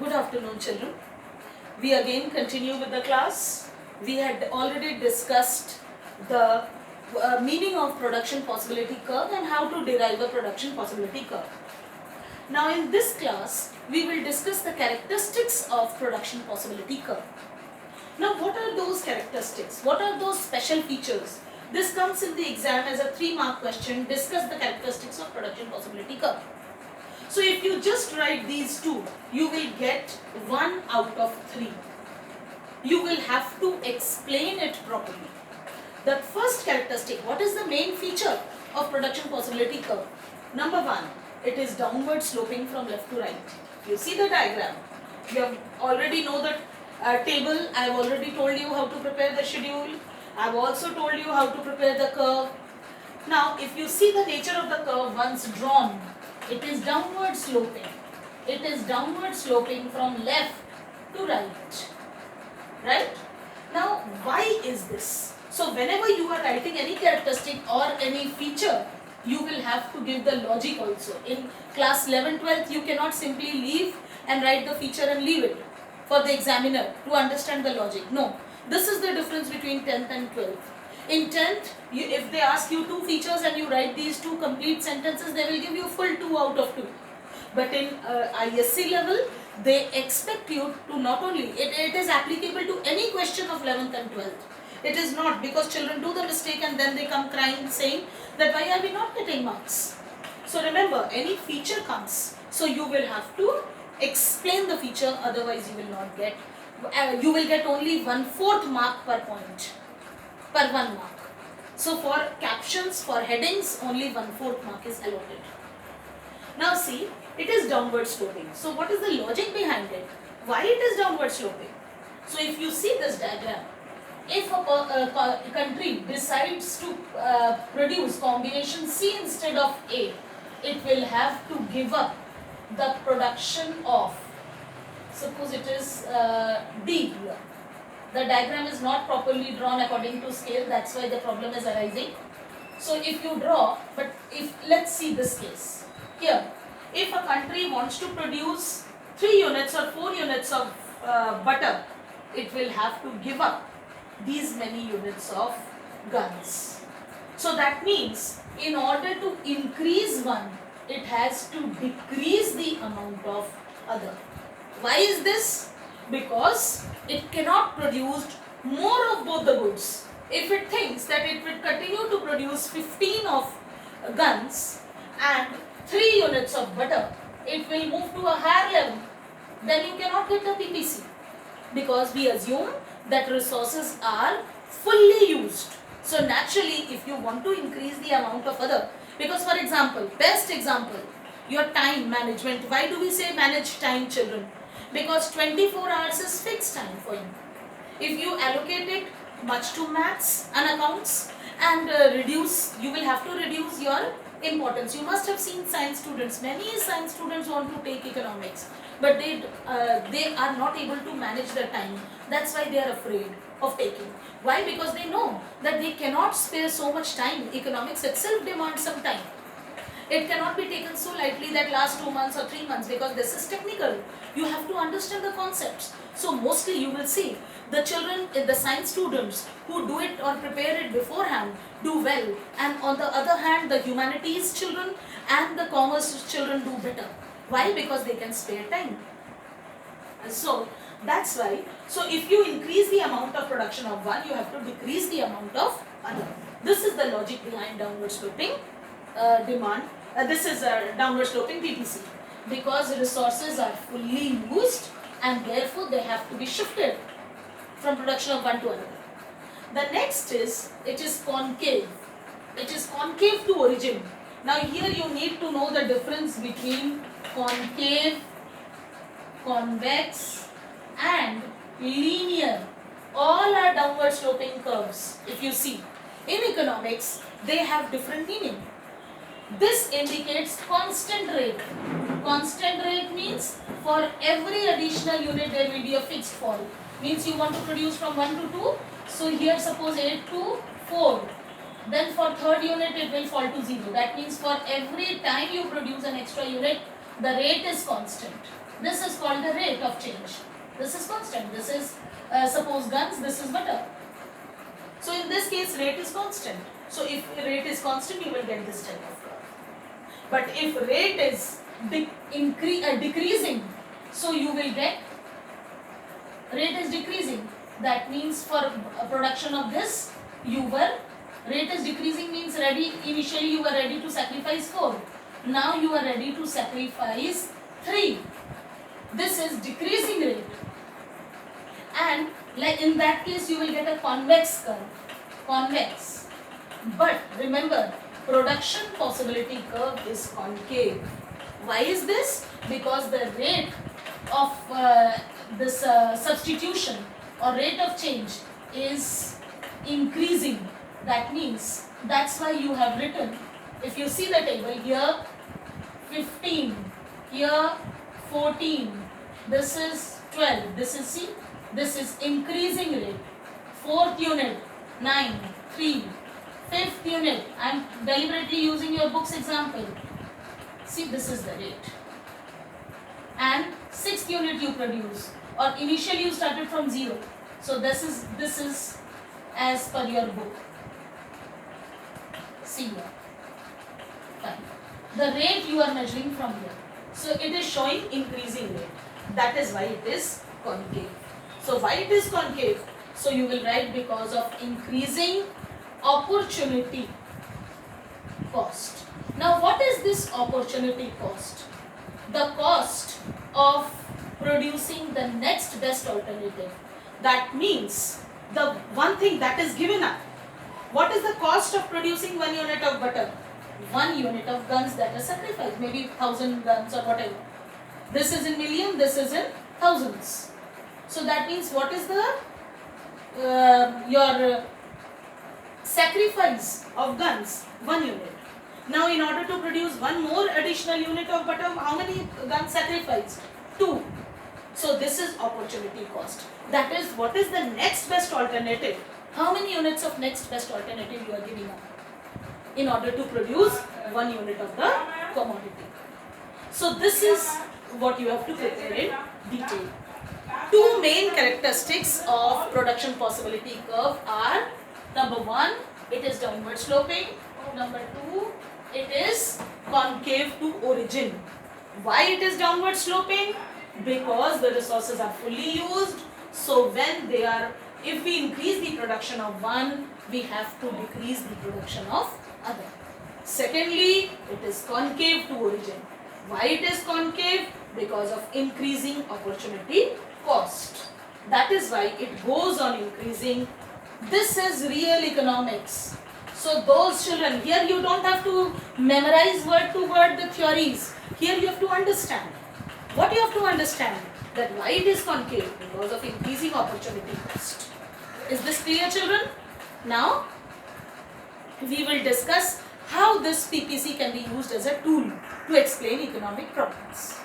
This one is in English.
Good afternoon, children. We again continue with the class. We had already discussed the meaning of production possibility curve and how to derive a production possibility curve. Now in this class, we will discuss the characteristics of production possibility curve. Now what are those characteristics? What are those special features? This comes in the exam as a 3-mark question. Discuss the characteristics of production possibility curve. So if you just write these two, you will get 1 out of 3. You will have to explain it properly. The first characteristic, what is the main feature of production possibility curve? Number 1, it is downward sloping from left to right. You see the diagram. You have already know the table. I have already told you how to prepare the schedule. I have also told you how to prepare the curve. Now if you see the nature of the curve once drawn, it is downward sloping. It is downward sloping from left to right. Right? Now, why is this? So, whenever you are writing any characteristic or any feature, you will have to give the logic also. In class 11, 12th, you cannot simply leave and write the feature and leave it for the examiner to understand the logic. No. This is the difference between 10th and 12th. In 10th, if they ask you 2 features and you write these 2 complete sentences, they will give you full 2 out of 2. But in ISC level, they expect you to not only, it is applicable to any question of 11th and 12th. It is not, because children do the mistake and then they come crying saying that why are we not getting marks? So remember, any feature comes, so you will have to explain the feature, otherwise you will not get, you will get only 1/4 mark per point. Per 1 mark. So for captions, for headings, only 1/4 mark is allotted. Now see, it is downward sloping. So what is the logic behind it? Why it is downward sloping? So if you see this diagram, if a country decides to produce combination C instead of A, it will have to give up the production of, suppose it is D here. The diagram is not properly drawn according to scale, that's why the problem is arising. So if you draw, but if, let's see this case. Here, if a country wants to produce 3 units or 4 units of butter, it will have to give up these many units of guns. So that means, in order to increase one, it has to decrease the amount of other. Why is this? Because it cannot produce more of both the goods. If it thinks that it will continue to produce 15 of guns and 3 units of butter, it will move to a higher level, then you cannot get the PPC, because we assume that resources are fully used. So naturally, if you want to increase the amount of other, because for example, best example, your time management. Why do we say manage time, children? Because 24 hours is fixed time for you. If you allocate it much to maths and accounts and you will have to reduce your importance. You must have seen science students. Many science students want to take economics, but they are not able to manage their time. That's why they are afraid of taking. Why? Because they know that they cannot spare so much time. Economics itself demands some time. It cannot be taken so lightly that last 2 months or 3 months, because this is technical. You have to understand the concepts. So mostly you will see the children, the science students who do it or prepare it beforehand do well, and on the other hand the humanities children and the commerce children do better. Why? Because they can spare time. So that's why. So if you increase the amount of production of one, you have to decrease the amount of other. This is the logic behind downward sloping demand. This is a downward sloping PPC, because resources are fully used and therefore they have to be shifted from production of one to another. The next is, it is concave. It is concave to origin. Now here you need to know the difference between concave, convex and linear. All are downward sloping curves. If you see, in economics they have different meaning. This indicates constant rate. Constant rate means for every additional unit there will be a fixed fall. Means you want to produce from 1 to 2. So here suppose 8 to 4. Then for third unit it will fall to 0. That means for every time you produce an extra unit, the rate is constant. This is called the rate of change. This is constant. This is suppose guns, this is butter. So in this case rate is constant. So if rate is constant, you will get this type of curve. But if rate is decreasing, so you will get rate is decreasing. That means for production of this, rate is decreasing means initially you were ready to sacrifice 4. Now you are ready to sacrifice 3. This is decreasing rate. And like in that case you will get a convex curve. Convex. But remember, production possibility curve is concave. Why is this? Because the rate of this substitution or rate of change is increasing. That means that's why you have written, if you see the table here, 15, here 14, this is 12, this is C, this is increasing rate. 4th unit 9, 3, 5th unit, I am deliberately using your book's example. See, this is the rate. And 6th unit you produce, or initially you started from 0. So this is as per your book. See here. Fine. The rate you are measuring from here. So it is showing increasing rate. That is why it is concave. So why it is concave? So you will write because of increasing opportunity cost. Now what is this opportunity cost? The cost of producing the next best alternative. That means the one thing that is given up. What is the cost of producing 1 unit of butter? 1 unit of guns that are sacrificed, maybe 1000 guns or whatever. This is in million, this is in thousands. So that means what is the your sacrifice of guns? 1 unit. Now in order to produce one more additional unit of butter, how many guns sacrificed? 2. So this is opportunity cost. That is, what is the next best alternative? How many units of next best alternative you are giving up in order to produce 1 unit of the commodity? So this is what you have to prepare in detail. 2 main characteristics of production possibility curve are, number 1, it is downward sloping. Number 2, it is concave to origin. Why it is downward sloping? Because the resources are fully used. So when they are, if we increase the production of one, we have to decrease the production of other. Secondly, it is concave to origin. Why it is concave? Because of increasing opportunity cost. That is why it goes on increasing. This is real economics. So those children, here you don't have to memorize word to word the theories. Here you have to understand. What you have to understand? That why it is concave? Because of increasing opportunity cost. Is this clear, children? Now, we will discuss how this PPC can be used as a tool to explain economic problems.